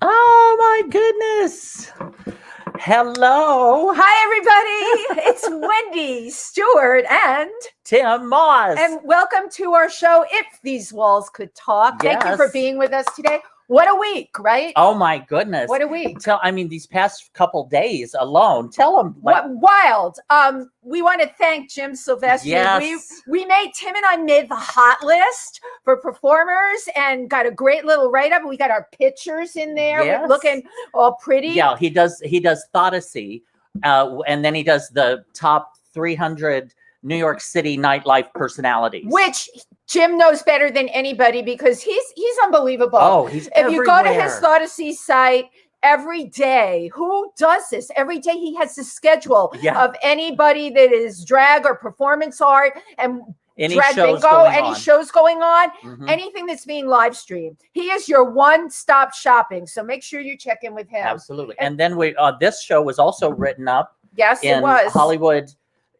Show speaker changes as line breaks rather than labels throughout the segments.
Oh my goodness. Hello.
Hi, everybody. It's Wendy, Stuart, and
Tim Moss.
And welcome to our show, If These Walls Could Talk.
Yes.
Thank you for being with us today. What a week, right?
Oh my goodness.
What a week.
These past couple days alone, tell them.
What wild. We want to thank Jim Silvestri.
Yes.
We made, Tim and I made the hot list for performers and got a great little write-up. We got our pictures in there.
Yes.
We're looking all pretty.
Yeah, he does Thodacy, and then he does the top 300 New York City nightlife personalities.
Which Jim knows better than anybody because he's unbelievable.
Oh, he's everywhere.
If you go to his Thodacy site every day, who does this? Every day he has a schedule of anybody that is drag or performance art and
any
drag
shows
bingo,
going
any
on.
shows going on,
Mhm.
anything that's being live streamed. He is your one-stop shopping. So make sure you check in with him.
Absolutely. And then this show was also written up
Yes,
in
it was.
Hollywood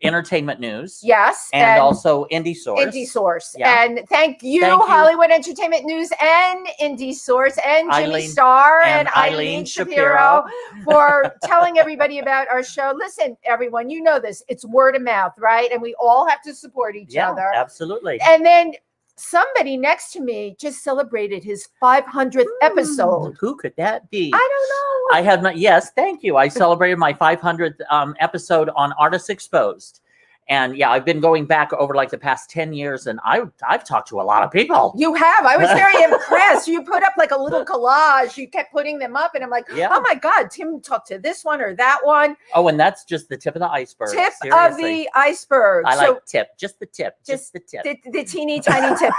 Entertainment News.
Yes.
And also Indie Source.
Indie Source.
Yeah.
And thank you, Hollywood Entertainment News and Indie Source and Jimmy Starr and Eileen Shapiro for telling everybody about our show. Listen, everyone, you know this. It's word of mouth, right? And we all have to support each other.
Absolutely.
And then somebody next to me just celebrated his 500th episode.
Who could that be?
I don't know.
I have not. Yes, thank you. I celebrated my 500th episode on Artists Exposed. And yeah, I've been going back over like the past 10 years and I've talked to a lot of people.
You have. I was very impressed. You put up like a little collage. You kept putting them up and I'm like, oh my God, Tim talked to this one or that one.
Oh, and that's just the tip of the iceberg.
Tip of the iceberg.
I like tip. Just the tip. Just the tip.
The teeny tiny tip.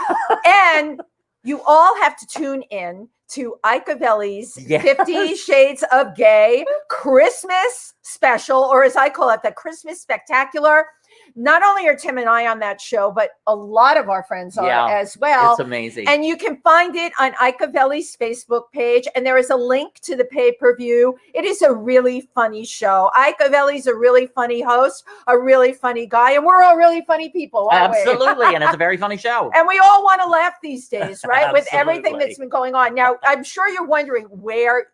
And you all have to tune in to Icavelli's 50 Shades of Gay Christmas special, or as I call it, the Christmas Spectacular. Not only are Tim and I on that show, but a lot of our friends are as well.
It's amazing.
And you can find it on Icavelli's Facebook page. And there is a link to the pay-per-view. It is a really funny show. Icavelli's a really funny host, a really funny guy. And we're all really funny people, aren't we?
Absolutely. And it's a very funny show.
And we all want to laugh these days, right? With everything that's been going on. Now, I'm sure you're wondering where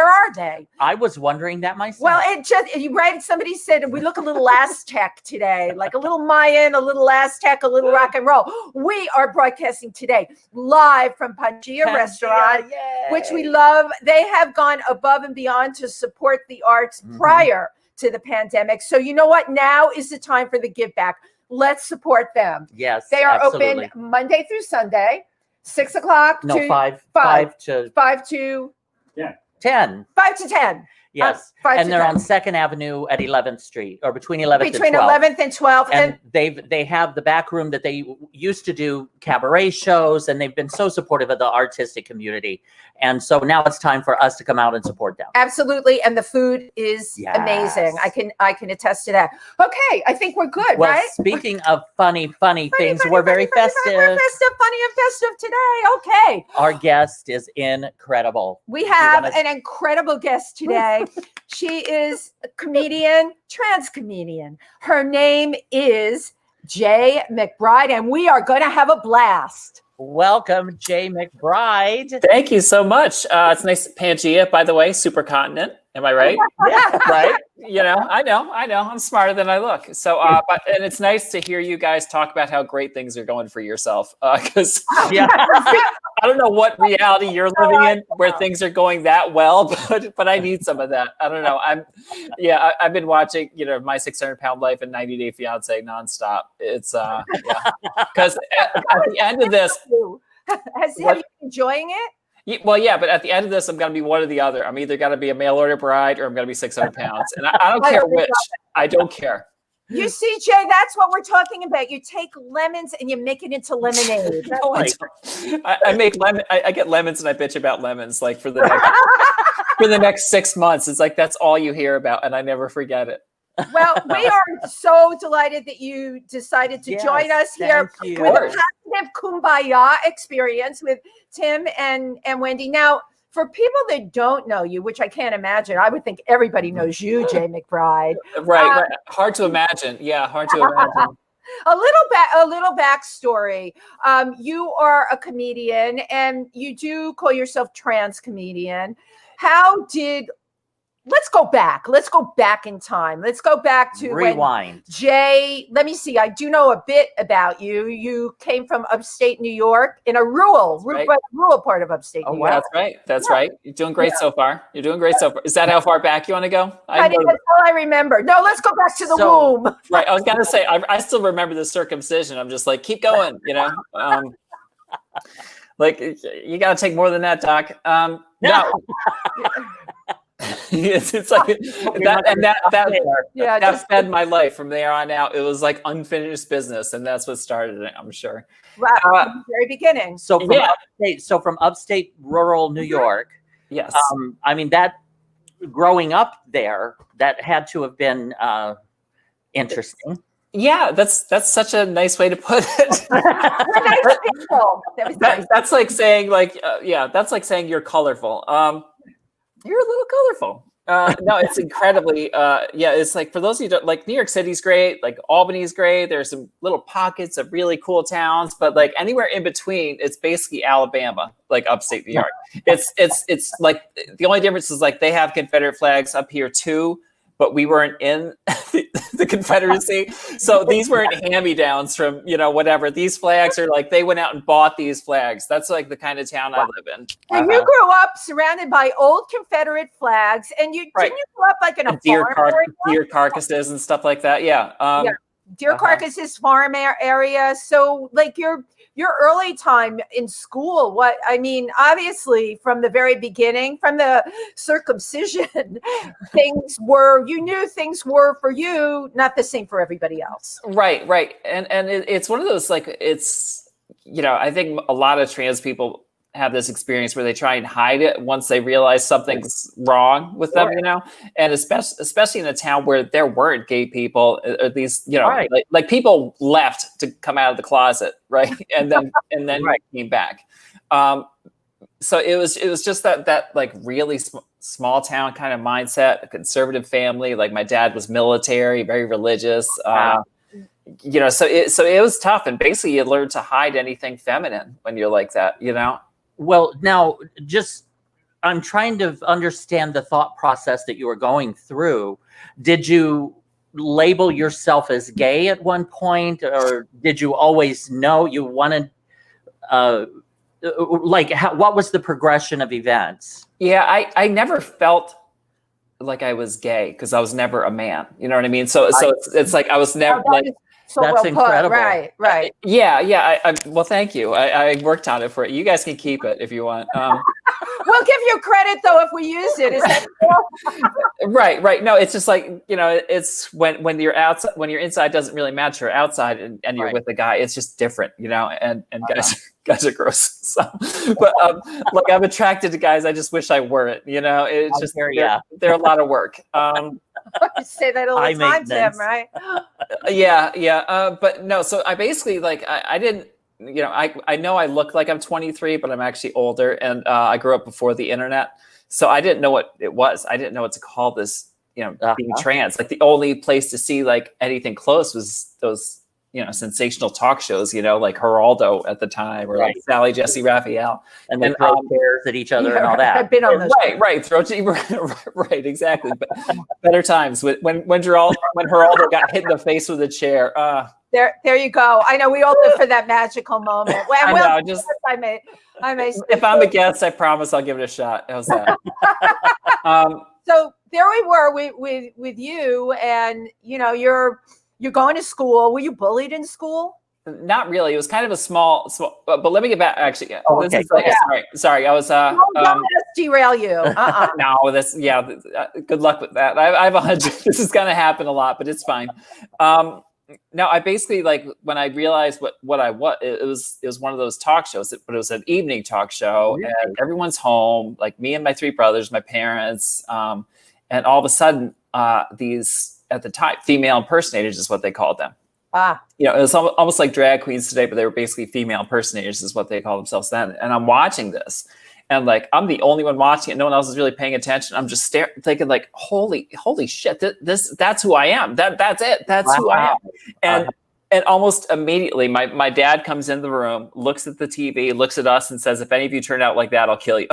are they?
I was wondering that myself.
Well, somebody said we look a little Aztec today, like a little Mayan, a little Aztec, a little rock and roll. We are broadcasting today live from Pangea Restaurant, which we love. They have gone above and beyond to support the arts prior to the pandemic. So you know what? Now is the time for the give back. Let's support them.
Yes,
they are open Monday through Sunday, 6 o'clock.
No,
to
5 to 10.
5 to 10.
Yes. And they're on 2nd Avenue at 11th Street, or between 11th and 12th.
11th and 12th.
And they have the back room that they used to do cabaret shows, and they've been so supportive of the artistic community. And so now it's time for us to come out and support them.
Absolutely. And the food is amazing. I can attest to that. Okay. I think we're good,
well,
right?
Speaking of funny things, we're very festive.
We're festive, funny and festive today. Okay.
Our guest is incredible.
We have an incredible guest today. She is a comedian, trans comedian. Her name is Jaye McBride, and we are going to have a blast.
Welcome, Jaye McBride.
Thank you so much. It's nice. Pangea, by the way, supercontinent. Am I right?
Yeah.
Right? You know. I'm smarter than I look. So, and it's nice to hear you guys talk about how great things are going for yourself. Because I don't know what reality you're living in where things are going that well, but I need some of that. I don't know. I've been watching, My 600-Pound Life and 90 Day Fiance nonstop. It's because at the end of this,
are you enjoying it?
Well, yeah, but at the end of this, I'm going to be one or the other. I'm either going to be a mail order bride or I'm going to be 600 pounds. And I don't care which. I don't care.
You see, Jay, that's what we're talking about. You take lemons and you make it into lemonade.
No, I make lemon. I get lemons and I bitch about lemons like for the next 6 months. It's like that's all you hear about, and I never forget it.
Well, we are so delighted that you decided to join us here with a positive kumbaya experience with Tim and Wendy. Now, for people that don't know you, which I can't imagine, I would think everybody knows you, Jaye McBride.
Right. Hard to imagine. Yeah, hard to imagine.
A little backstory. You are a comedian, and you do call yourself trans comedian. Let's go back. Let's go back in time. Let's go back to
rewind.
Jay, let me see. I do know a bit about you. You came from upstate New York in a rural part of upstate New York.
That's right. That's right. You're doing great so far. You're doing great so far. Is that how far back you want to go?
That's all I remember. No, let's go back to the womb.
Right. I was going to say, I still remember the circumcision. I'm just like, keep going, like, you got to take more than that, Doc. No. it's like that fed my life from there on out. It was like unfinished business, and that's what started it, I'm sure.
Right, from the very beginning.
So from upstate rural New York.
Yes.
I mean, that growing up there, that had to have been interesting.
Yeah, that's such a nice way to put it. That's like saying that's like saying you're colorful. You're a little colorful. No, it's incredibly, it's like, for those of you who don't, like, New York City's great, like Albany's great. There's some little pockets of really cool towns, but like anywhere in between, it's basically Alabama, like upstate New York. It's like, the only difference is like they have Confederate flags up here too, but we weren't in the Confederacy. So these weren't hand-me-downs from, whatever. These flags are like, they went out and bought these flags. That's like the kind of town I live in.
And you grew up surrounded by old Confederate flags, and didn't you grow up like in a
deer carcasses and stuff like that. Yeah.
Deer carcasses farm area. So like your early time in school, obviously from the very beginning, from the circumcision, you knew things were for you, not the same for everybody else.
Right. And it's one of those, like, it's, I think a lot of trans people have this experience where they try and hide it once they realize something's wrong with them, and especially in a town where there weren't gay people, or at least, like people left to come out of the closet, right? And then came back. So it was just that like really small town kind of mindset, a conservative family. Like my dad was military, very religious. So it was tough, and basically you learn to hide anything feminine when you're like that,
Well, now, I'm trying to understand the thought process that you were going through. Did you label yourself as gay at one point, or did you always know you wanted, what was the progression of events?
Yeah, I never felt like I was gay because I was never a man. You know what I mean? So it's like I was never
that's incredible.
Right.
Yeah. Well, thank you. I worked on it for it. You guys can keep it if you want.
We'll give you credit though if we use it. Is that
right? No, it's just like, it's when you're outside, when you're inside, doesn't really matter. Outside and you're with a guy, it's just different, and guys are gross. So, but like I'm attracted to guys. I just wish I weren't. It's just they're a lot of work.
You say that all the time, Tim, right?
But no, so I basically I didn't, I know I look like I'm 23, but I'm actually older, and I grew up before the internet, so I didn't know what it was. I didn't know what to call this, being trans. Like the only place to see like anything close was those, sensational talk shows, like Geraldo at the time, or like Sally Jesse Raphael,
and then throw chairs at each other and all that.
I've been on those.
Right. Right. Exactly. But better times when Geraldo got hit in the face with a chair.
There you go. I know we all live for that magical moment.
I know.
I may.
If I'm a guest, I promise I'll give it a shot. How's that?
So there we were with you, and you're going to school. Were you bullied in school?
Not really. It was kind of a small. But let me get back. Actually,
okay.
Sorry. I was.
Don't let us derail you.
No, good luck with that. I have 100. This is gonna happen a lot, but it's fine. No, I basically, when I realized what I was, it was one of those talk shows, but it was an evening talk show, and everyone's home, like me and my three brothers, my parents, and all of a sudden, these, at the time, female impersonators is what they called them. It was almost like drag queens today, but they were basically female impersonators is what they called themselves then. And I'm watching this, and I'm the only one watching it. No one else is really paying attention. I'm just thinking holy shit, that's who I am. That's it. That's who I am. And almost immediately, my dad comes in the room, looks at the TV, looks at us, and says, "If any of you turn out like that, I'll kill you."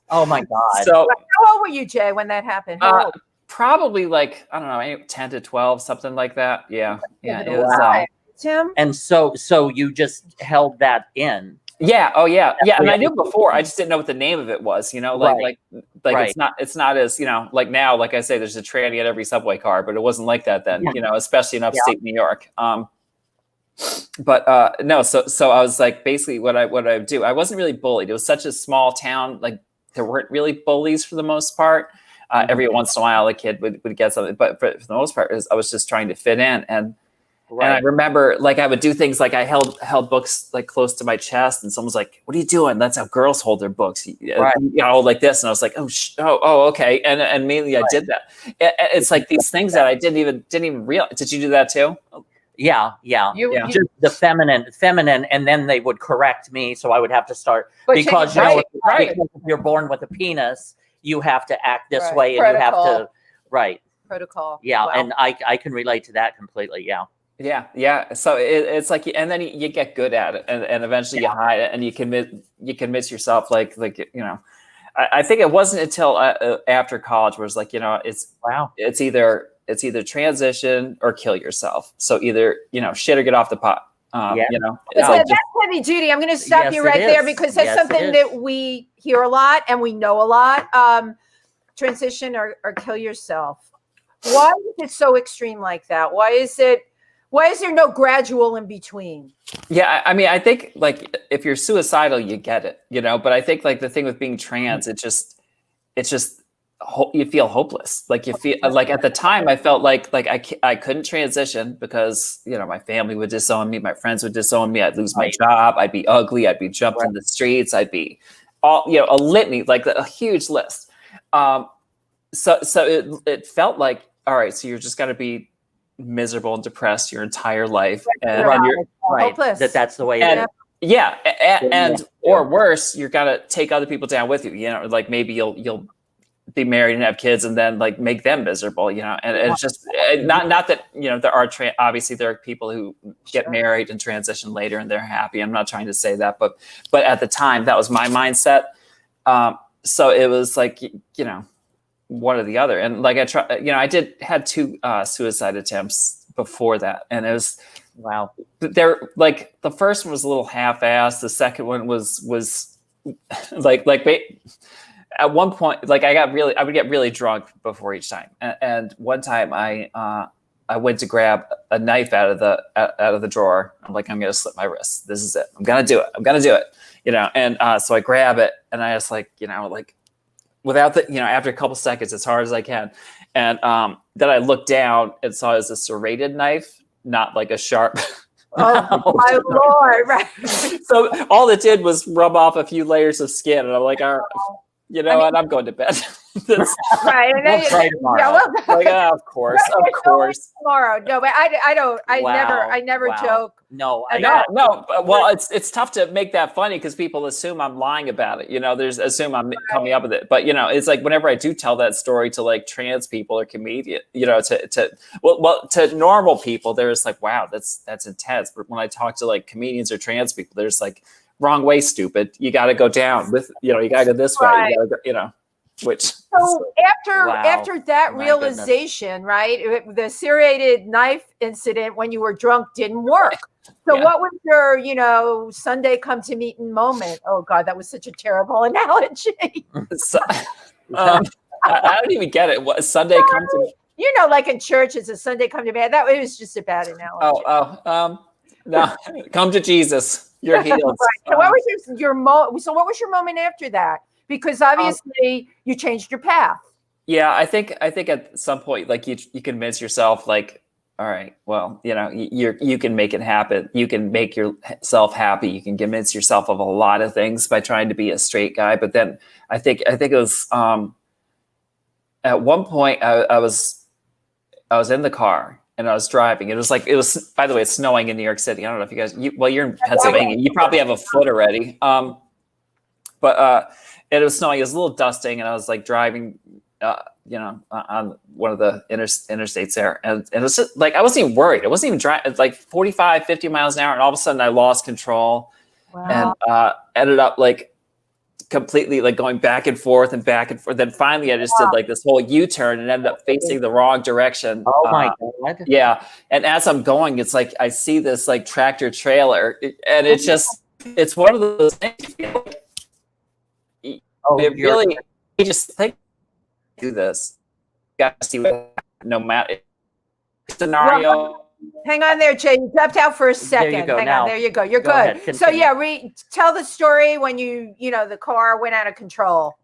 Oh my God.
So,
how old were you, Jay, when that happened? How old?
probably like, I don't know, 10 to 12, something like that. Yeah. Yeah. It was,
Wow. Tim?
And so you just held that in.
yeah. Oh yeah. Yeah. And I knew before, I just didn't know what the name of it was,
Right.
Right. It's not as, like now, like I say, there's a tranny at every subway car, but it wasn't like that then, especially in upstate New York. But no, so I was like, basically what I would do, I wasn't really bullied. It was such a small town, like there weren't really bullies for the most part. Every once in a while, a kid would get something, but for the most part, I was just trying to fit in. And I remember, like, I would do things like I held books like close to my chest, and someone's like, "What are you doing?" That's how girls hold their books, like this. And I was like, "Oh, okay." And mainly I did that. It's like these things that I didn't even realize. Did you do that too?
Yeah. Just the feminine, and then they would correct me, so I would have to start because because if you're born with a penis, you have to act this way, and you have to
protocol.
Yeah, wow. And I can relate to that completely. Yeah.
Yeah. So it's like, and then you get good at it, and eventually you hide it, and you convince yourself, like I think it wasn't until after college where it's like, it's either transition or kill yourself. So either shit or get off the pot. It's
that's heavy duty. I'm going to stop you right there because that's something that we hear a lot and we know a lot. Transition or kill yourself. Why is it so extreme like that? Why is there no gradual in between?
Yeah, I mean, I think like if you're suicidal, you get it, but I think like the thing with being trans, it's just you feel hopeless. Like you feel like at the time I felt like I couldn't transition because, my family would disown me. My friends would disown me. I'd lose my job. I'd be ugly. I'd be jumped in the streets. I'd be all, a litany, like a huge list. So it felt like, all right, so you're just going to be miserable and depressed your entire life. And you're
hopeless.
That's the way
it is. And or worse, you're gonna take other people down with you. Like maybe you'll be married and have kids, and then like make them miserable. And it's just not that there are obviously there are people who get married and transition later and they're happy. I'm not trying to say that, but at the time that was my mindset. So it was like one or the other, and like I had 2 suicide attempts before that, and it was.
Wow.
They're like the first one was a little half-assed. The second one was like at one point, like I would get really drunk before each time. And one time I went to grab a knife out of the drawer. I'm like, I'm going to slit my wrist. This is it. I'm going to do it. And so I grab it, and I just like without the, after a couple seconds, as hard as I can. And then I looked down and saw it was a serrated knife, not like a sharp.
Oh my Lord! Right.
So all it did was rub off a few layers of skin, and I'm like, all right, and I'm going to bed.
Right. And
we'll try tomorrow.
Of course.
Tomorrow. No, but I don't. I never joke.
No. Well, it's tough to make that funny because people assume I'm lying about it. Assume I'm coming up with it. But it's like whenever I do tell that story to like trans people or comedian, to normal people, they're just like, wow, that's intense. But when I talk to like comedians or trans people, they're just like, wrong way, stupid. You got to go down with, you got to go this way. You gotta go, which. So
after that realization, right, the serrated knife incident when you were drunk didn't work. So what was your, Sunday come to meeting moment? Oh God, that was such a terrible analogy.
So, I don't even get it. What Sunday come to?
Like in church, it's a Sunday come to me. That it was just a bad analogy.
No, come to Jesus. You're healed.
Right. So what was your moment after that? Because obviously you changed your path.
Yeah, I think at some point, like you convince yourself, like, all right, well, you can make it happen. You can make yourself happy. You can convince yourself of a lot of things by trying to be a straight guy. But then I think it was at one point I was in the car. And I was driving. It was, by the way, it's snowing in New York City. I don't know if you guys, you're in Pennsylvania. You probably have a foot already. But it was snowing. It was a little dusting. And I was like driving on one of the interstates there. And it was just, like, I wasn't even worried. I wasn't even driving like 45, 50 miles an hour. And all of a sudden I lost control and ended up like completely like going back and forth and back and forth. Then finally I just did like this whole U-turn and ended up facing the wrong direction.
Oh my God.
Yeah. And as I'm going, it's like, I see this like tractor trailer and it's just, it's one of those things you feel like, you just think, do this. You got to see what, no matter scenario.
Well, hang on there, Jay. You dropped out for a second.
There you go.
Hang
Now,
on. There you go. You're
go
good.
ahead,
So yeah, tell the story when the car went out of control.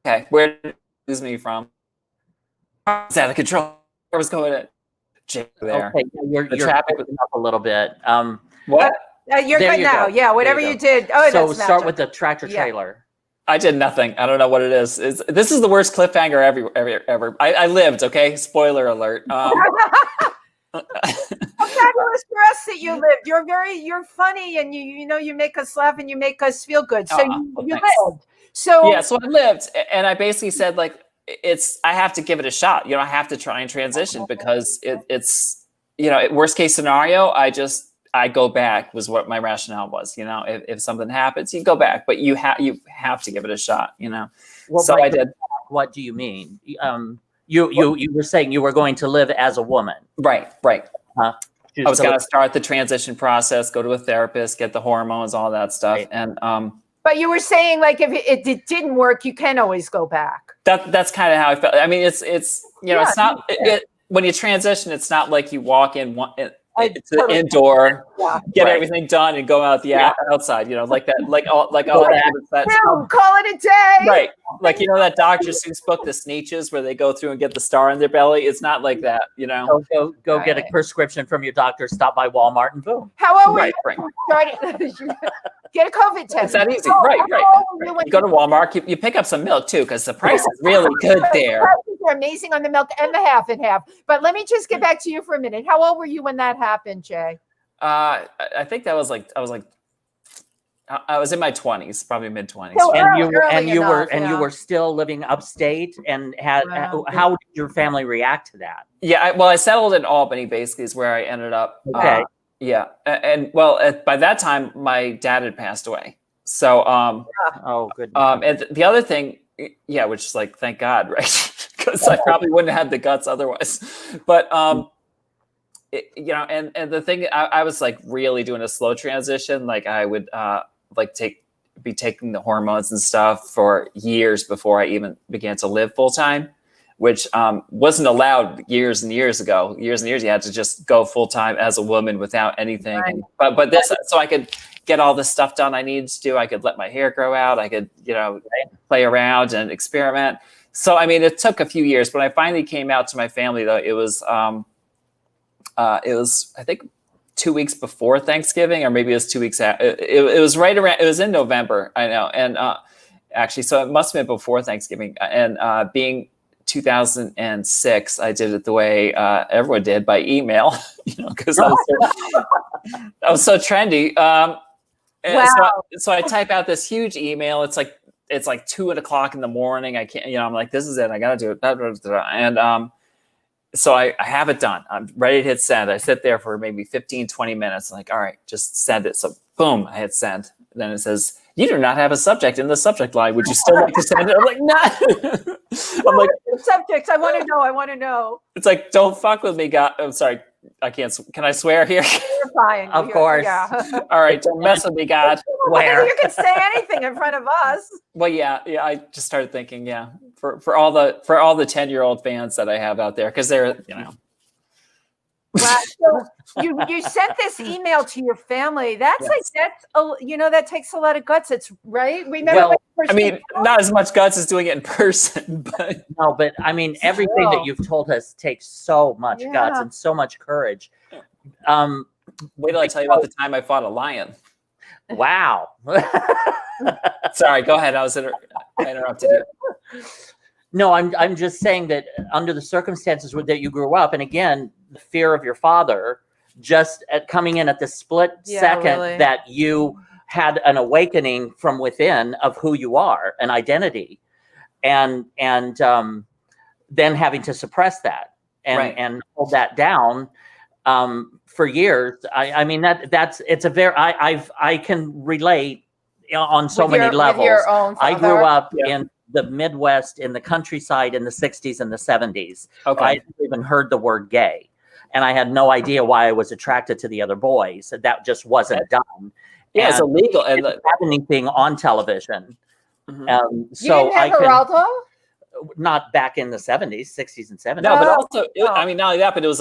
Okay, where did it lose me from? It's out of control. Where was going at? Jay there.
Okay, you're
traffic
was up a little bit.
What?
You're
There
good
you
now.
go.
Yeah, whatever
There you
you did. Oh,
so
that's
start
magic.
with the tractor trailer.
I did nothing. I don't know what it is. This is the worst cliffhanger ever. I lived. Okay, spoiler alert.
How fabulous for us that you lived. You're funny, and you make us laugh and you make us feel good. So you
thanks.
lived. So
Yeah, so I lived, and I basically said like, I have to give it a shot. I have to try and transition because it's worst case scenario, I go back was what my rationale was. If something happens, you go back, but you have to give it a shot.
Well,
so I did.
What do you mean? You were saying you were going to live as a woman.
Right.
Huh?
I was going to start the transition process, go to a therapist, get the hormones, all that stuff.
Right.
And
but you were saying like if it didn't work, you can always go back.
that's kind of how I felt. I mean, it's it's not when you transition, it's not like you walk in it's an indoor, get everything done and go out the outside, like that, like all that.
Call it a day.
Right. Like, that Dr. Seuss book, The Sneetches, where they go through and get the star in their belly. It's not like that,
Go get a prescription from your doctor, stop by Walmart and boom.
How old were you? Get a COVID test.
It's that easy. Right. You go to Walmart, you pick up some milk too, because the price is really good there.
They're amazing on the milk and the half and half. But let me just get back to you for a minute. How old were you when that happened, Jay?
I think that was I was in my 20s, probably mid 20s.
So
you were still living upstate and how did your family react to that?
Yeah, I settled in Albany, basically, is where I ended up.
Okay.
Yeah, and by that time, my dad had passed away. So,
oh, good.
And the other thing, which is like, thank God, right? Because I probably wouldn't have had the guts otherwise. But and the thing, I was like really doing a slow transition. Like I would be taking the hormones and stuff for years before I even began to live full time, which wasn't allowed years and years ago. Years and years, you had to just go full time as a woman without anything. Right. But this, so I could get all the stuff done I needed to do. I could let my hair grow out. I could, play around and experiment. So, I mean, it took a few years. When I finally came out to my family, though, it was I think 2 weeks before Thanksgiving, or maybe it was 2 weeks after. It was right around. It was in November, I know, and actually, so it must have been before Thanksgiving. And being 2006, I did it the way everyone did, by email, because I was so trendy. So I type out this huge email. It's like 2:00 in the morning. I can't, I'm like, this is it. I got to do it. And so I have it done. I'm ready to hit send. I sit there for maybe 15, 20 minutes. I'm like, all right, just send it. So boom, I hit send. Then it says, you do not have a subject in the subject line. Would you still like to send it? I'm like, no. I'm like,
subjects. I want to know.
It's like, don't fuck with me, God. I'm sorry. I can't. Can I swear here?
You're fine.
Of course.
Yeah.
All right. Don't mess with me, God.
Where? You can say anything in front of us.
Well, yeah. I just started thinking, for all the 10-year-old fans that I have out there, because they're,
Wow. So you sent this email to your family. That's that takes a lot of guts. It's right. Remember,
I mean, not as much guts as doing it in person, but
no. But I mean, everything that you've told us takes so much guts and so much courage.
Wait till I tell you about the time I fought a lion.
Wow.
Sorry, go ahead. I interrupted you.
No, I'm just saying that under the circumstances that you grew up, and again, the fear of your father, just at coming in at the split second that you had an awakening from within of who you are, an identity, and then having to suppress that and hold that down for years. I mean, it's a very, I can relate on so many levels.
With your own
I
father?
grew up in the Midwest, in the countryside in the 60s and the 70s.
Okay.
I hadn't even heard the word gay. And I had no idea why I was attracted to the other boys. That just wasn't done.
Yeah, it's illegal.
And didn't have anything on television.
You
So
didn't have Geraldo?
not back in the 70s, 60s and 70s.
No, but also, I mean, not only that, but it was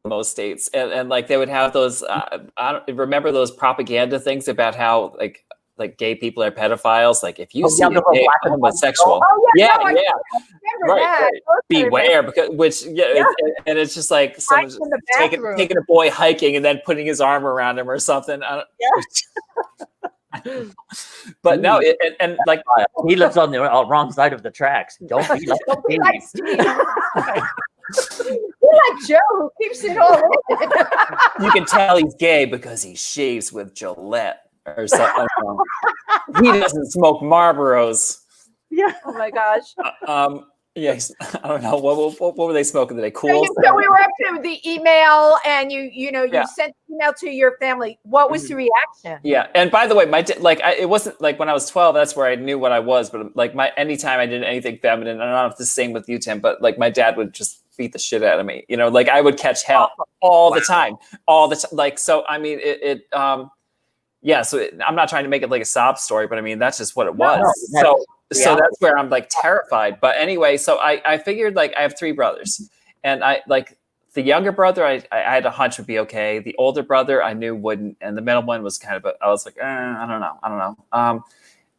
most states, and like they would have those. I don't remember those propaganda things about how like gay people are pedophiles. Like if you see a gay homosexual, right. Beware, because and it's just like someone's taking a boy hiking and then putting his arm around him or something. But no, and like
he lives on the wrong side of the tracks. Don't be like
Steve. You're like Joe who keeps it all in.
You can tell he's gay because he shaves with Gillette or something. He doesn't smoke Marlboros.
Yeah. Oh my gosh.
Yes. I don't know. What were they smoking today? Cool.
So we were up to the email, and you sent email to your family. What was the reaction?
Yeah. And by the way, it wasn't like when I was 12. That's where I knew what I was. But like anytime I did anything feminine, I don't know if it's the same with you, Tim. But like my dad would just beat the shit out of me. Like I would catch hell all the time, Like so. I mean, So I'm not trying to make it like a sob story, but I mean that's just what it was. So that's where I'm like terrified. But anyway, so I figured like I have 3 brothers, and I like the younger brother. I had a hunch would be okay. The older brother I knew wouldn't, and the middle one was kind of I was like I don't know.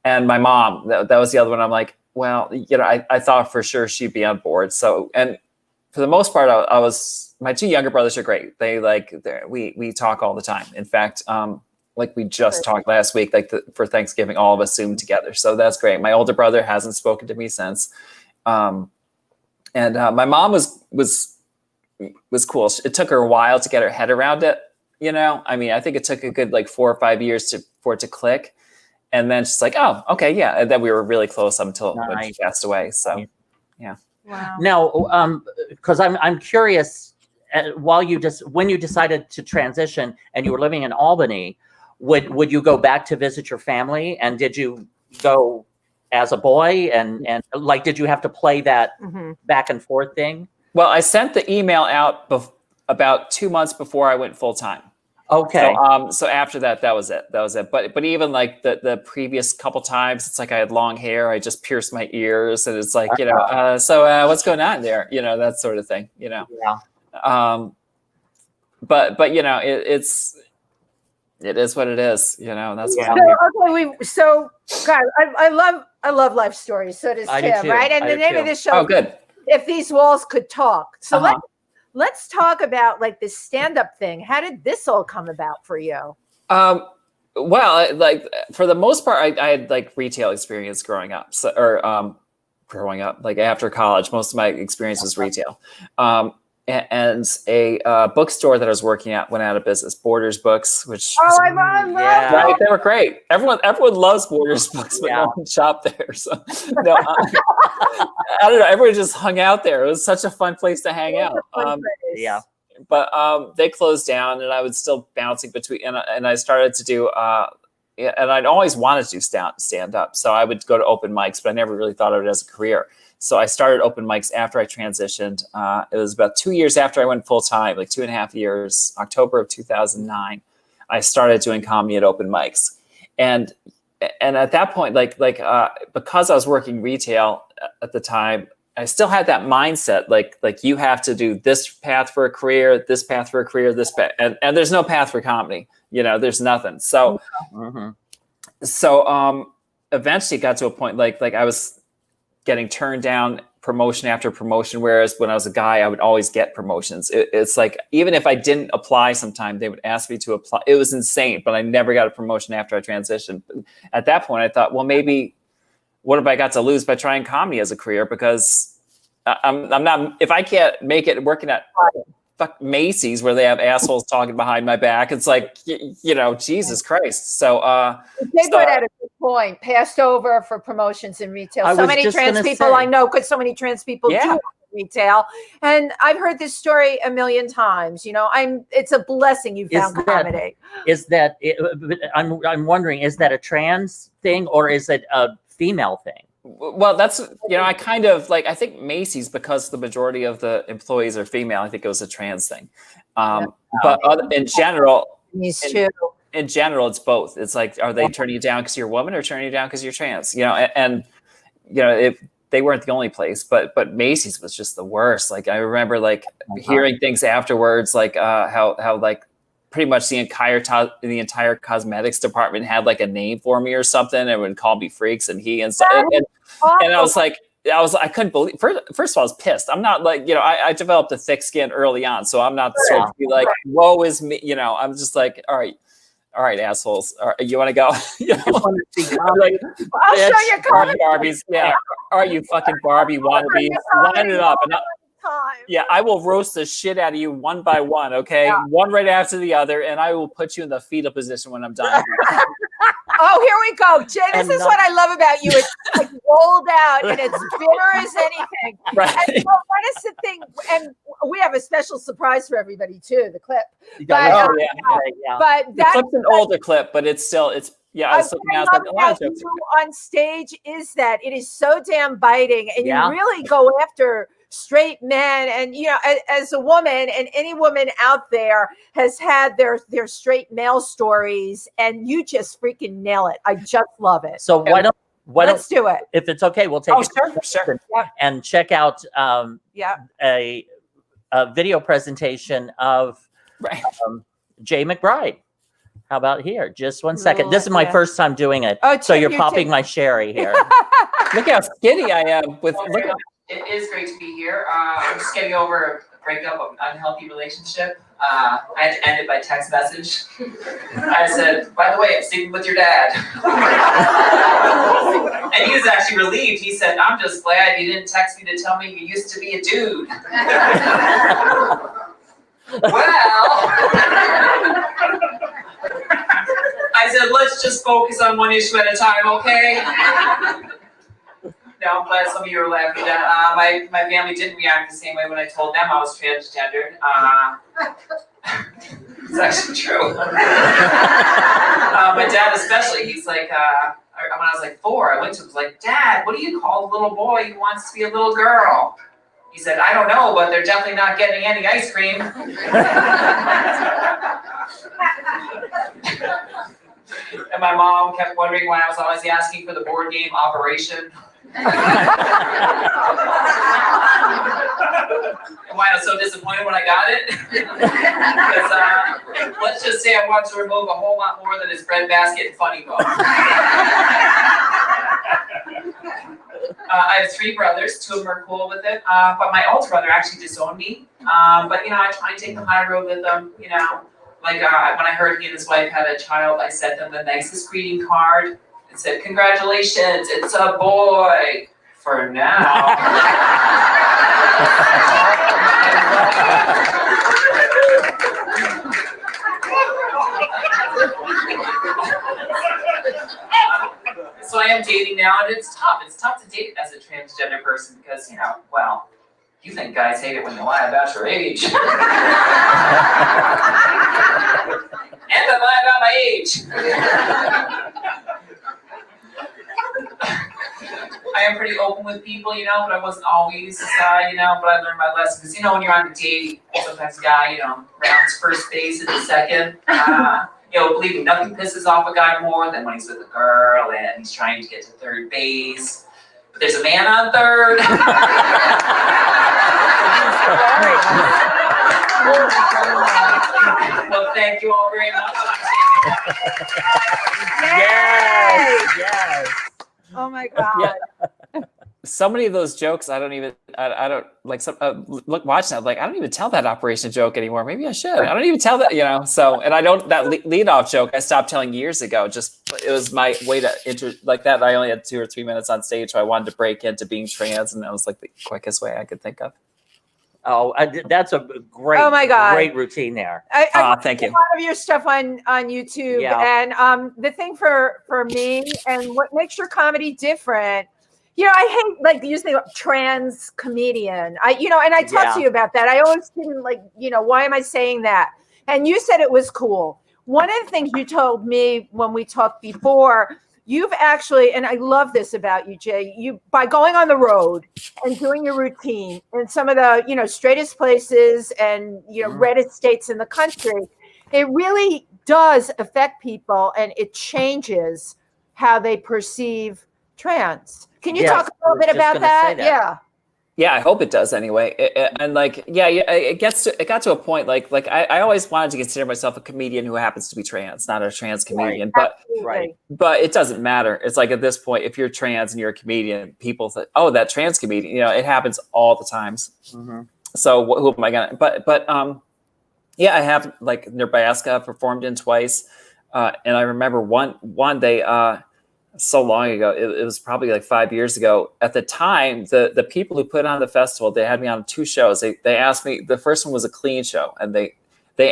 And my mom, that was the other one. I'm like, well, I thought for sure she'd be on board. So and for the most part, I was. My 2 younger brothers are great. They we talk all the time. In fact, like we just talked last week, for Thanksgiving, all of us Zoomed together. So that's great. My older brother hasn't spoken to me since. And my mom was cool. It took her a while to get her head around it. I mean, I think it took a good 4 or 5 years for it to click. And then she's like, oh, okay, yeah. And then we were really close until when she passed away. So, yeah.
Wow.
Now, because I'm curious, when you decided to transition and you were living in Albany, would you go back to visit your family? And did you go as a boy? And did you have to play that back and forth thing?
Well, I sent the email out about 2 months before I went full time.
Okay.
So after that was it. But even like the previous couple times, it's like I had long hair. I just pierced my ears, and it's like so what's going on there? That sort of thing.
Yeah.
But it is what it is. That's what
God, I love life stories. So does Tim, right? And the name of this show.
Oh, good.
If These Walls Could Talk. So let's talk about like this stand-up thing. How did this all come about for you?
Well, like for the most part, I had like retail experience growing up. Growing up, like after college, most of my experience was retail. And a bookstore that I was working at went out of business. Borders Books, which
I love
right, they were great. Everyone loves Borders Books, but no one shopped there. So no, I don't know. Everyone just hung out there. It was such a fun place to hang out. But they closed down, and I was still bouncing between. And I started to do. And I'd always wanted to do stand up, so I would go to open mics, but I never really thought of it as a career. So I started open mics after I transitioned. It was about 2 years after I went full time, like 2.5 years, October of 2009. I started doing comedy at open mics, and at that point, because I was working retail at the time, I still had that mindset, like you have to do this path for a career, this path for a career, this path, and there's no path for comedy. There's nothing. So, eventually got to a point like I was getting turned down promotion after promotion. Whereas when I was a guy, I would always get promotions. It's like, even if I didn't apply sometime, they would ask me to apply. It was insane, but I never got a promotion after I transitioned. At that point, I thought, well, maybe what have I got to lose by trying comedy as a career? Because I'm not, if I can't make it working at Macy's where they have assholes talking behind my back, it's like, Jesus Christ. So
they put at a good point, passed over for promotions in retail. So many trans people I know, because so many trans people do retail, and I've heard this story a million times. You know, it's a blessing you found comedy.
I'm wondering, is that a trans thing or is it a female thing?
Well, that's, you know, I kind of like, I think Macy's, because the majority of the employees are female, I think it was a trans thing. But in general, in general, it's both. It's like, are they turning you down because you're a woman or turning you down because you're trans? You know, and you know, they weren't the only place, but Macy's was just the worst. Like, I remember like hearing things afterwards, like how like pretty much the entire cosmetics department had like a name for me or something, and would call me freaks and he and stuff. And I was like, I couldn't believe. First of all, I was pissed. I'm not like, you know, I developed a thick skin early on, so I'm not the sort of be like, woe is me. You know, I'm just like, all right, assholes. All right, you want to go? You know? Like,
I'll show you
Barbies. Yeah. All right, you fucking Barbie wannabes. Line it up. Yeah, I will roast the shit out of you one by one, okay? Yeah. One right after the other, and I will put you in the fetal position when I'm done.
Oh, here we go. Jay, this is what I love about you. It's like rolled out and it's bitter as anything.
Right.
And so what is the thing? And we have a special surprise for everybody too, the clip.
But,
but
the clip's an older clip, but it's still, yeah, I was looking at a lot of jokes
on stage is that it is so damn biting, and you really go after straight men. And you know, as a woman, and any woman out there has had their straight male stories, and you just freaking nail it. I just love it.
So let's
do it.
If it's okay, we'll take it.
Sure.
And check out a video presentation of Jaye McBride. How about here? Just 1 second. This is my first time doing it. Oh, so you're popping my sherry here.
Look how skinny I am.
It is great to be here. I'm just getting over a breakup of an unhealthy relationship. I had to end it by text message. I said, by the way, I'm sleeping with your dad. And he was actually relieved. He said, I'm just glad you didn't text me to tell me you used to be a dude. Well, I said, let's just focus on one issue at a time, okay? No, I'm glad some of you are laughing at that. My family didn't react the same way when I told them I was transgendered. It's actually true. My dad especially, he's like, when I was like 4, I went to him, like, Dad, what do you call a little boy who wants to be a little girl? He said, I don't know, but they're definitely not getting any ice cream. And my mom kept wondering why I was always asking for the board game Operation. And why I was so disappointed when I got it. Because let's just say I wanted to remove a whole lot more than his breadbasket and funny bone. I have 3 brothers. 2 of them are cool with it. But my older brother actually disowned me. But, you know, I try and take the high road with them, you know. Like when I heard he and his wife had a child, I sent them the nicest greeting card. It said, congratulations, it's a boy for now. So I am dating now, and it's tough. It's tough to date as a transgender person because, you know, well, you think guys hate it when you lie about your age. And I lie about my age. I am pretty open with people, you know, but I wasn't always, you know, but I learned my lesson. Because, you know, when you're on a date, sometimes a guy, you know, rounds first base at the second. You know, believe me, nothing pisses off a guy more than when he's with a girl and he's trying to get to third base. But there's a man on third. Well, thank you all very much.
Yes.
Oh my God.
Yeah. So many of those jokes, I don't like. Watch that. Like, I don't even tell that Operation joke anymore. Maybe I should. I don't even tell that, you know. So, and I don't that lead off joke. I stopped telling years ago. Just it was my way to like that. I only had 2 or 3 minutes on stage, so I wanted to break into being trans, and that was like the quickest way I could think of.
Oh, that's a great, great routine there.
Thank you.
A lot of your stuff on YouTube, and the thing for me, and what makes your comedy different I hate like using trans comedian. And I talked to you about that. I always didn't like, why am I saying that? And you said it was cool. One of the things you told me when we talked before, you've actually, and I love this about you, Jay, you by going on the road and doing your routine in some of the, straightest places and, reddest states in the country, it really does affect people and it changes how they perceive trans. Can you talk a little bit about that?
Yeah, I hope it does anyway. It got to a point like I always wanted to consider myself a comedian who happens to be trans, not a trans comedian. But it doesn't matter. It's like at this point, if you're trans and you're a comedian, people think, oh, that trans comedian. It happens all the times. Mm-hmm. So who am I gonna? But I have like Nebraska performed in twice, and I remember one day. So long ago, it was probably like 5 years ago. At the time, the people who put on the festival, they had me on 2 shows. They asked me, the first one was a clean show, and they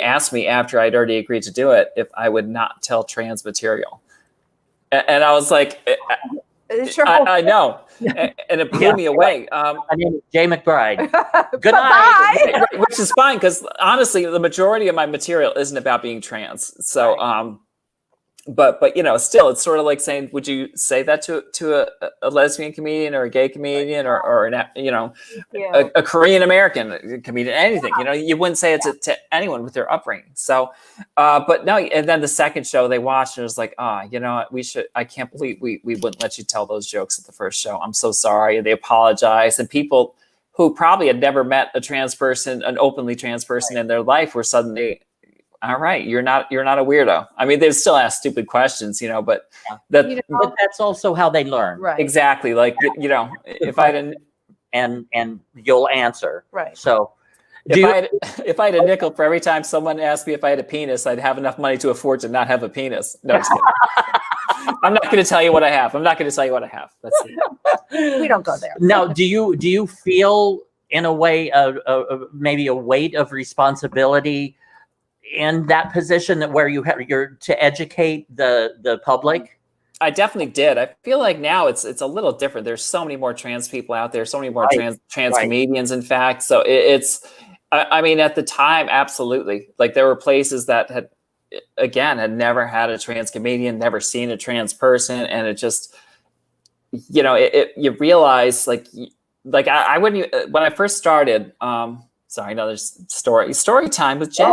asked me after I'd already agreed to do it if I would not tell trans material, and I was like, I know, and it blew me away. My
name is Jaye McBride. Good night.
Which is fine because honestly, the majority of my material isn't about being trans. So. But still, it's sort of like saying, would you say that to a lesbian comedian or a gay comedian or a Korean American comedian, anything? You wouldn't say it to anyone with their upbringing. So, but no. And then the second show they watched, and it was like, we should. I can't believe we wouldn't let you tell those jokes at the first show. I'm so sorry. And they apologized, and people who probably had never met a trans person, an openly trans person in their life, were suddenly. All right, you're not a weirdo. I mean, they still ask stupid questions, but
but that's also how they learn.
Right.
Exactly. Like, if I had
and you'll answer.
Right.
So
if I had a nickel for every time someone asked me if I had a penis, I'd have enough money to afford to not have a penis. No, just kidding. I'm not going to tell you what I have. That's it.
We don't go there.
Now, do you feel in a way maybe a weight of responsibility in that position that where you're to educate the public?
I definitely did. I feel like now it's a little different. There's so many more trans people out there, so many more trans comedians, in fact. So it's, I mean, at the time, absolutely. Like there were places that had never had a trans comedian, never seen a trans person. And it just, you realize like I wouldn't, when I first started, sorry, another story time with Jay.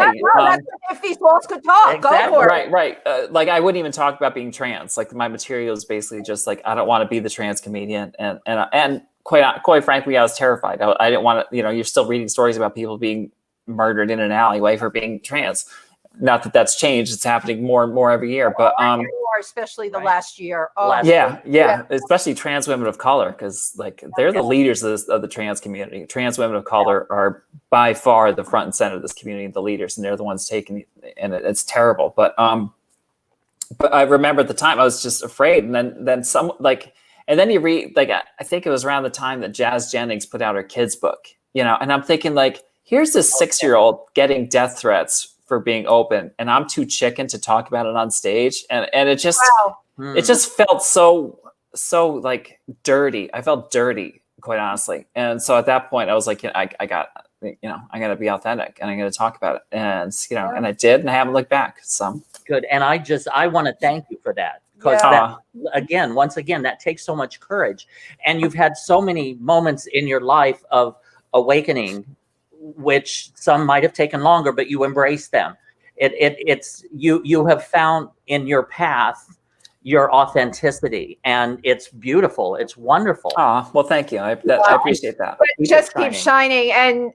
If these walls could talk,
exactly.
Go for it.
Right. Like I wouldn't even talk about being trans. Like my material is basically just like I don't want to be the trans comedian, and quite frankly, I was terrified. I didn't want to. You're still reading stories about people being murdered in an alleyway for being trans. Not that that's changed; it's happening more and more every year. But
especially the last year.
Yeah, especially trans women of color, because like they're the leaders of the trans community. Trans women of color are by far the front and center of this community, the leaders, and they're the ones taking, and it's terrible. But I remember at the time I was just afraid, and then some like, and then you read like I think it was around the time that Jazz Jennings put out her kids book, and I'm thinking like, here's this 6-year-old getting death threats for being open, and I'm too chicken to talk about it on stage, and it just it just felt so like dirty. I felt dirty, quite honestly, and so at that point I was like, I got I got to be authentic, and I'm going to talk about it, and and I did, and I haven't looked back. So
good, and I want to thank you for that, because once again, that takes so much courage, and you've had so many moments in your life of awakening, which some might have taken longer, but you embrace them. It's you have found in your path your authenticity, and it's beautiful. It's wonderful.
Well, thank you. I appreciate that.
But just keep shining, and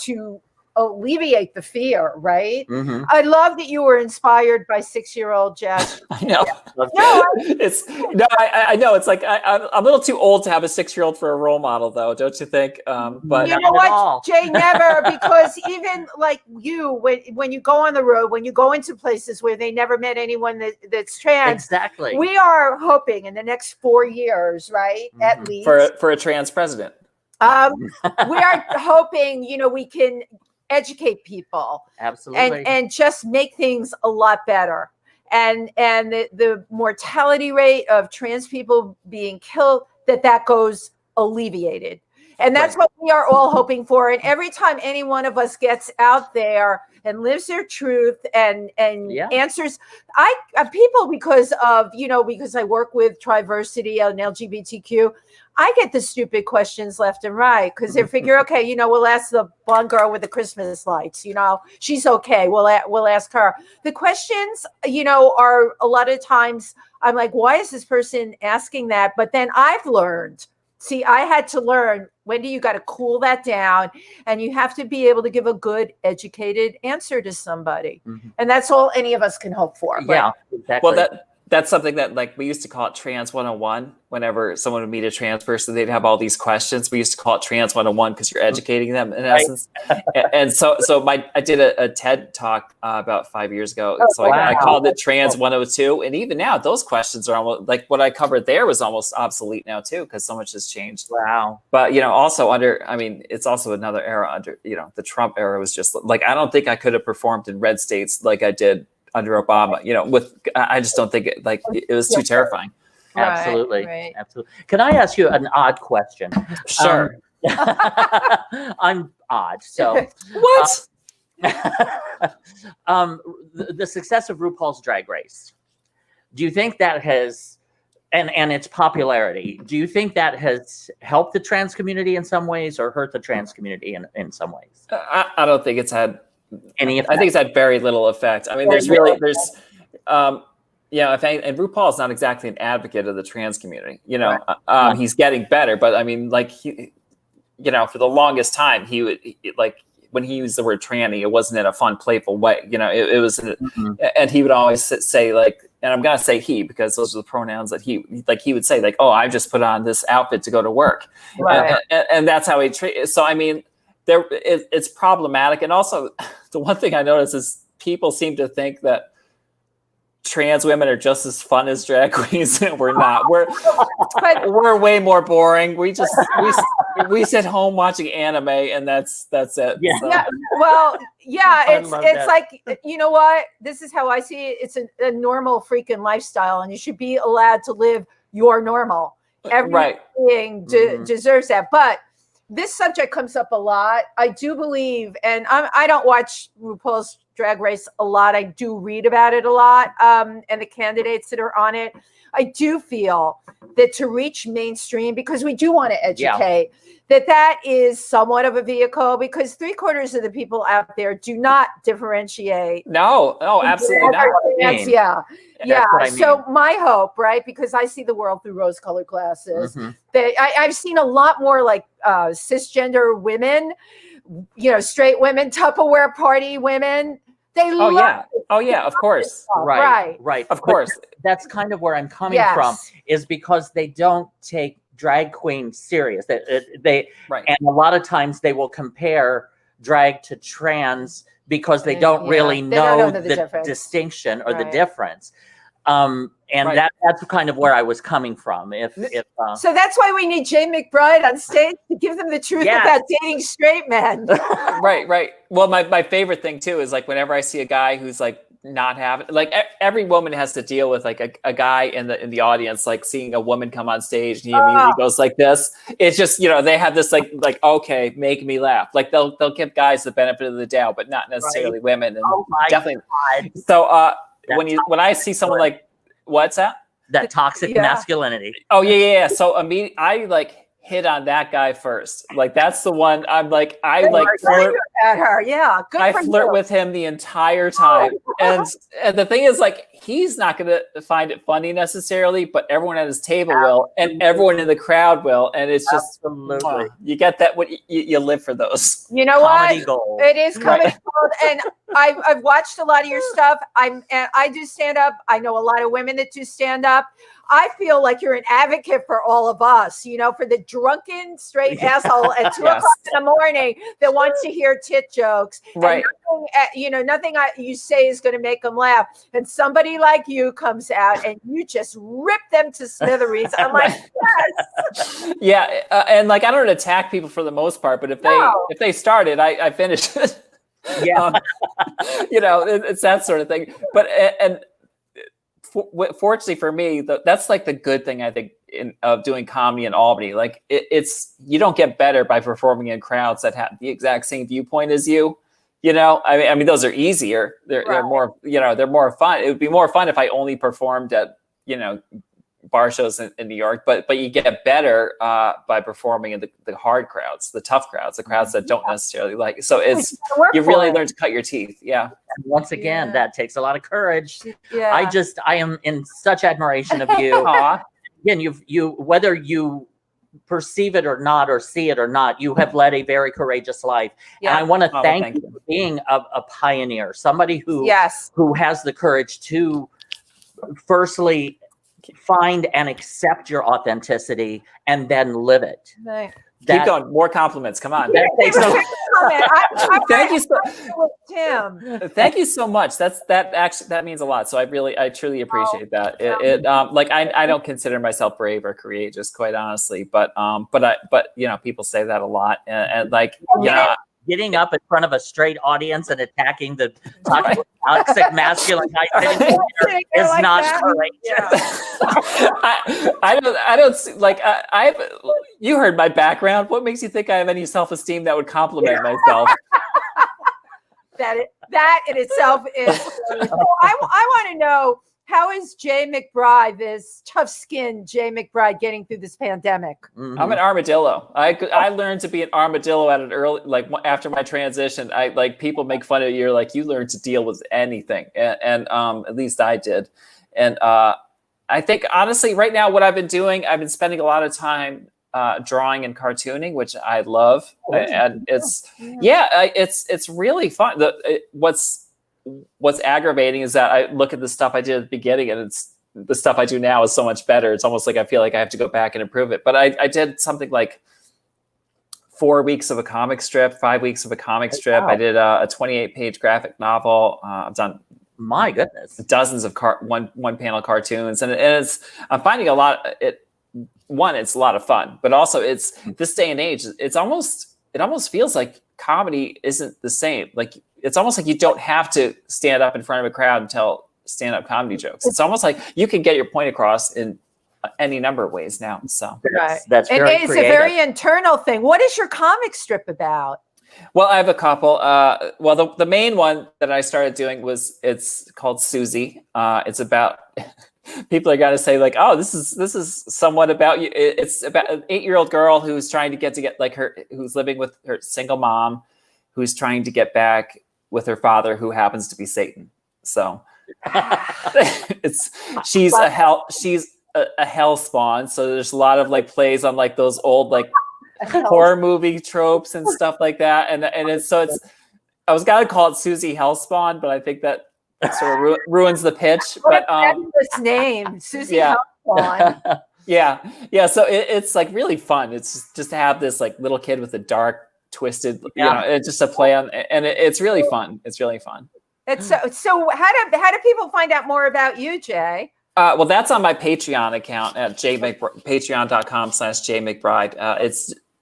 to alleviate the fear, right?
Mm-hmm.
I love that you were inspired by 6-year-old Jess.
I know. I know. It's like I'm a little too old to have a 6-year-old for a role model, though, don't you think? But
you know what, Jay, never, because even like you, when you go on the road, when you go into places where they never met anyone that's trans,
exactly.
We are hoping in the next 4 years, right, at least
for a trans president.
We are hoping, we can educate people,
absolutely,
and just make things a lot better. And the mortality rate of trans people being killed that goes alleviated. And that's what we are all hoping for. And every time any one of us gets out there and lives their truth and answers, people, because of, because I work with Triversity and LGBTQ, I get the stupid questions left and right because they figure, okay, we'll ask the blonde girl with the Christmas lights, she's okay. We'll ask her. The questions, are a lot of times I'm like, why is this person asking that? But then I've learned. See, I had to learn, Wendy, you got to cool that down and you have to be able to give a good, educated answer to somebody. Mm-hmm. And that's all any of us can hope for.
Yeah, exactly.
Well, that's something that, like, we used to call it Trans 101. Whenever someone would meet a trans person, they'd have all these questions. We used to call it Trans 101 because you're educating them in essence. And so I did a TED talk about 5 years ago. So I called it Trans 102. And even now, those questions are almost like what I covered there was almost obsolete now too, because so much has changed.
Wow.
But, also it's also another era under, the Trump era was just like, I don't think I could have performed in red states like I did under Obama, I just don't think it was too terrifying.
Absolutely.
Right.
Absolutely. Can I ask you an odd question?
Sure.
I'm odd. So
what?
The success of RuPaul's Drag Race, do you think that has, and its popularity, do you think that has helped the trans community in some ways or hurt the trans community in some ways?
I don't think it's had
any effect.
I think it's had very little effect. I mean, and RuPaul is not exactly an advocate of the trans community. He's getting better, but I mean, like he, for the longest time, he would when he used the word tranny, it wasn't in a fun, playful way. It was, and he would always say like, and I'm gonna say he because those are the pronouns that he would say like, oh, I just put on this outfit to go to work,
right.
and that's how he treats. So I mean, it's problematic, and also the one thing I notice is people seem to think that trans women are just as fun as drag queens, and we're not. We're way more boring. We sit home watching anime, and that's it.
Yeah.
So.
Yeah. Well, yeah. It's
that.
like, you know what? This is how I see it. It's a normal freaking lifestyle, and you should be allowed to live your normal. Everything deserves that, but. This subject comes up a lot. I do believe, and I don't watch RuPaul's Drag Race a lot. I do read about it a lot, and the candidates that are on it. I do feel that to reach mainstream, because we do want to educate, that is somewhat of a vehicle, because 3/4 of the people out there do not differentiate.
No, absolutely not.
Yeah. So my hope, right, because I see the world through rose-colored glasses, that I've seen a lot more like cisgender women, straight women, Tupperware party women. They love
of course.
Right.
Of course.
But that's kind of where I'm coming from, is because they don't take drag queen serious. They and a lot of times they will compare drag to trans because they don't really know the distinction or the difference. That's kind of where I was coming from.
So that's why we need Jaye McBride on stage to give them the truth about dating straight men.
Right. Well, my favorite thing too is like whenever I see a guy who's like not having, like every woman has to deal with like a guy in the audience, like seeing a woman come on stage and he immediately goes like this. It's just, they have this like, okay, make me laugh. Like they'll give guys the benefit of the doubt, but not necessarily women. And definitely.
God.
So when I see someone like, what's that?
That toxic masculinity.
Oh yeah. So I like hit on that guy first. Like that's the one I'm like, I flirt
at her. Yeah. Good
I
for
flirt
you.
with him the entire time. And the thing is like, he's not going to find it funny necessarily, but everyone at his table will, and everyone in the crowd will. And it's just, you get that. What you live for those.
You know
comedy
what?
gold.
It is comedy gold. And I've watched a lot of your stuff. I do stand up. I know a lot of women that do stand up. I feel like you're an advocate for all of us, for the drunken straight asshole at 2 o'clock in the morning that wants to hear tit jokes.
Right.
And nothing you say is going to make them laugh. And somebody like you comes out and you just rip them to smithereens. I'm like, yes.
Yeah. And like, I don't attack people for the most part, but if they started, I finish it.
Yeah.
It's that sort of thing. But, and fortunately for me, that's like the good thing I think of doing comedy in Albany. Like it's you don't get better by performing in crowds that have the exact same viewpoint as you. You know, I mean, those are easier. They're more, they're more fun. It would be more fun if I only performed at, bar shows in New York, but you get better by performing in the hard crowds, the tough crowds, the crowds that don't necessarily like. So you really learn to cut your teeth. Yeah.
And once again, that takes a lot of courage.
Yeah.
I am in such admiration of you. Again, you whether you perceive it or not, or see it or not, you have led a very courageous life. And I want to thank you for being a pioneer, somebody who has the courage to firstly find and accept your authenticity and then live it.
Right.
Keep going. More compliments. Come on.
Thank you,
Tim. Thank you so much. That means a lot. So I truly appreciate that. I don't consider myself brave or courageous, quite honestly, but people say that a lot, and
getting up in front of a straight audience and attacking the toxic masculine identity is not courageous.
I don't see, I've you heard my background. What makes you think I have any self-esteem that would compliment myself?
That in itself is. I want to know, how is Jaye McBride, this tough-skinned Jaye McBride, getting through this pandemic?
Mm-hmm. I'm an armadillo. I learned to be an armadillo at an early, after my transition. People make fun of you. You're like, you learned to deal with anything, and at least I did. And I think honestly, right now, what I've been doing, I've been spending a lot of time drawing and cartooning, which I love, and it's really fun. What's aggravating is that I look at the stuff I did at the beginning, and the stuff I do now is so much better. It's almost like I feel like I have to go back and improve it. But I did something like 4 weeks of a comic strip, 5 weeks of a comic strip. Wow. I did a 28-page graphic novel. I've done,
my goodness,
dozens of one panel cartoons, and I'm finding a lot. It's a lot of fun, but also it's this day and age. It almost feels like comedy isn't the same. It's almost like you don't have to stand up in front of a crowd and tell stand-up comedy jokes. It's almost like you can get your point across in any number of ways now. So
that's very
it's a very internal thing. What is your comic strip about?
Well, I have a couple. The main one that I started doing it's called Susie. It's about people are gonna say oh, this is somewhat about you. It's about an 8-year-old girl who's trying to get who's living with her single mom, who's trying to get back with her father, who happens to be Satan. So she's a hell spawn. So there's a lot of plays on those old horror movie tropes and stuff like that. And I was gonna call it Susie Hellspawn, but I think that sort of ruins the pitch. But
this name, Susie Hellspawn.
Yeah. So it's really fun. It's just to have this little kid with a dark, twisted, it's just a play on, and it's really fun. It's really fun.
It's so how do people find out more about you, Jay?
Well, that's on my Patreon account at patreon.com/Jaye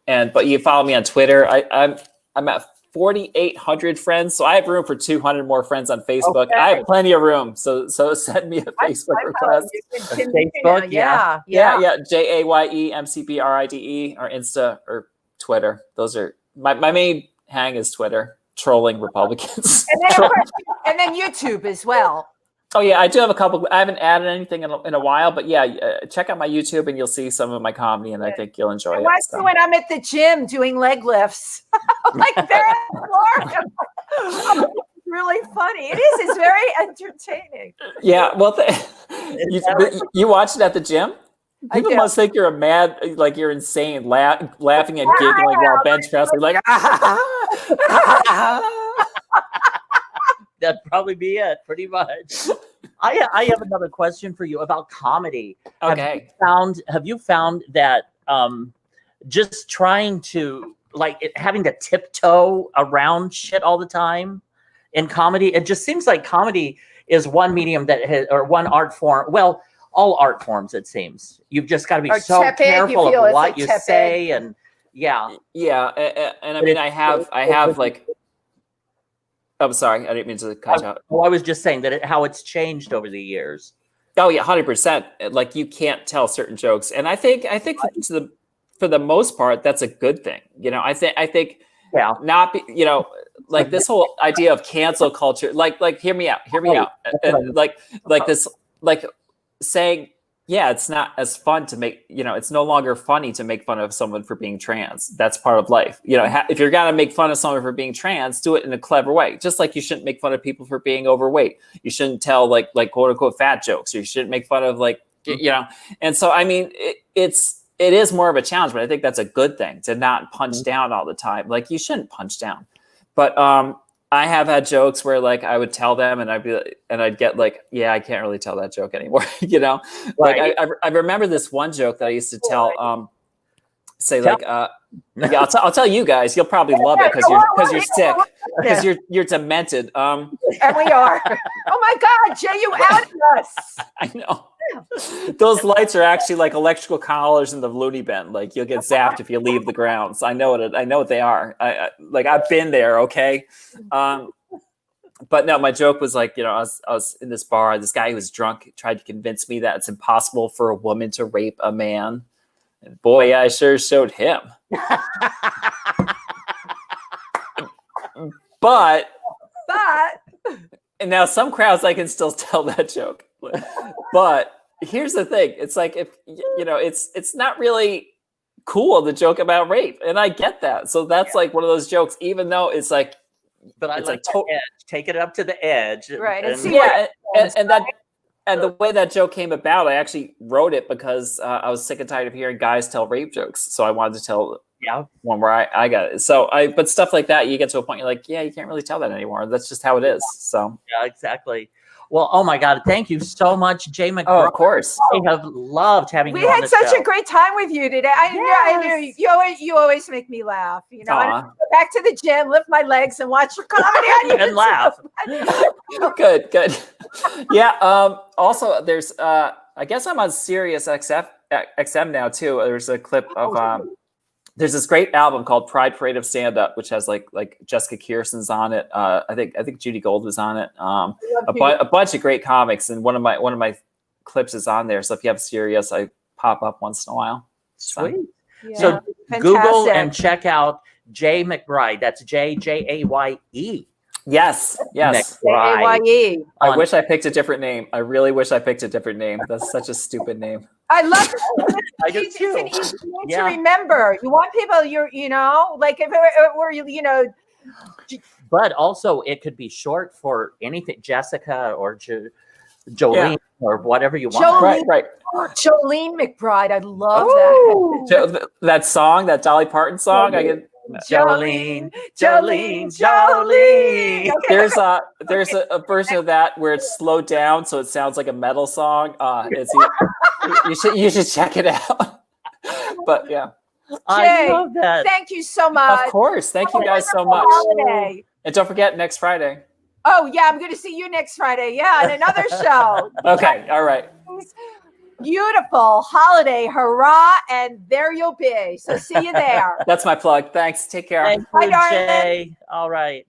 McBride. But you follow me on Twitter. I'm at 4,800 friends, so I have room for 200 more friends on Facebook. Okay. I have plenty of room, so send me a Facebook request.
Facebook,
yeah. Jaye McBride or Insta or Twitter. Those are my main hang is Twitter, trolling Republicans.
And then YouTube as well.
Oh yeah, I do have a couple. I haven't added anything in a while, but check out my YouTube and you'll see some of my comedy, and I think you'll enjoy it.
So. When I'm at the gym doing leg lifts, really funny. It is. It's very entertaining.
Yeah. Well, you watch it at the gym? People must think you're you're insane, laughing and giggling while bench pressing,
That'd probably be it, pretty much. I have another question for you about comedy.
Okay.
Have you found that just trying to having to tiptoe around shit all the time in comedy? It just seems like comedy is one medium or one art form. Well, all art forms, it seems. You've just got to be so careful of what you say, and
and I mean, I have I'm sorry, I didn't mean to cut you out.
Well, I was just saying that how it's changed over the years.
Oh yeah, 100%. Like you can't tell certain jokes, and I think for the most part, that's a good thing. You know, I think
Yeah.
not be, you know, like this whole idea of cancel culture. Like hear me out, and like this, like saying, yeah, it's not as fun to make. You know, it's no longer funny to make fun of someone for being trans. That's part of life. You know, if you're gonna make fun of someone for being trans, do it in a clever way. Just like you shouldn't make fun of people for being overweight. You shouldn't tell like quote unquote fat jokes. Or you shouldn't make fun of like you know. And so I mean, it is more of a challenge, but I think that's a good thing to not punch down all the time. Like you shouldn't punch down. But I have had jokes where like I would tell them and I'd get like, yeah, I can't really tell that joke anymore. You know,
Right.
like I remember this one joke that I used to tell, say like, yeah, I'll tell you guys, you'll probably love it because you're sick, because you're demented.
And we are. Oh my God, Jay, you outed us.
I know. Those lights are actually like electrical collars in the loony bin. Like you'll get zapped if you leave the grounds. I know what they are. I've been there. Okay. But no, my joke was like, you know, I was in this bar. This guy who was drunk tried to convince me that it's impossible for a woman to rape a man. And boy, I sure showed him. But and now some crowds I can still tell that joke. But here's the thing. It's like if you know, it's not really cool to joke about rape. And I get that. So that's like one of those jokes, even though it's like
But I
it's
like the edge. Take it up to the edge.
Right.
And
see
yeah, and the way that joke came about, I actually wrote it because I was sick and tired of hearing guys tell rape jokes. So I wanted to tell one where I got it. So but stuff like that, you get to a point you're like, yeah, you can't really tell that anymore. That's just how it is. So
yeah, exactly. Well, oh my God, thank you so much, Jaye McBride.
oh, of course.
I have loved having
we
you on
had
the
such
show.
a great time with you today. I knew you always make me laugh. You know, I go back to the gym, lift my legs, and watch your comedy on YouTube.
And laugh.
Good. Yeah. Also, there's I guess I'm on Sirius XM now too. There's a clip of there's this great album called Pride Parade of Stand Up, which has like Jessica Kirsten's on it. I think Judy Gold was on it. A bunch of great comics, and one of my clips is on there. So if you have Sirius, I pop up once in a while.
Sweet.
Yeah.
So
Fantastic.
Google and check out Jaye McBride. That's Jaye.
Yes.
McBride.
AYE.
I wish I picked a different name. I really wish I picked a different name. That's such a stupid name.
I love it.
I do
It's
too.
an easy name
Yeah.
to remember. You want people, you know, like if it were, you know.
But also, it could be short for anything, Jessica or Jolene or whatever you want.
Jolene.
Right.
Jolene McBride. I love that.
That song, that Dolly Parton song. I get.
Jolene.
Okay.
There's a version of that where it's slowed down, so it sounds like a metal song. You should check it out. But yeah,
I love that.
Thank you so much.
of course. Thank you guys so much.
Holiday.
And don't forget next Friday.
Oh yeah, I'm going to see you next Friday. Yeah, on another show.
Okay. All right.
Beautiful holiday, hurrah, and there you'll be. So see you there.
That's my plug. Thanks. Take care.
Thank
Bye,
you,
darling.
Jay. All right.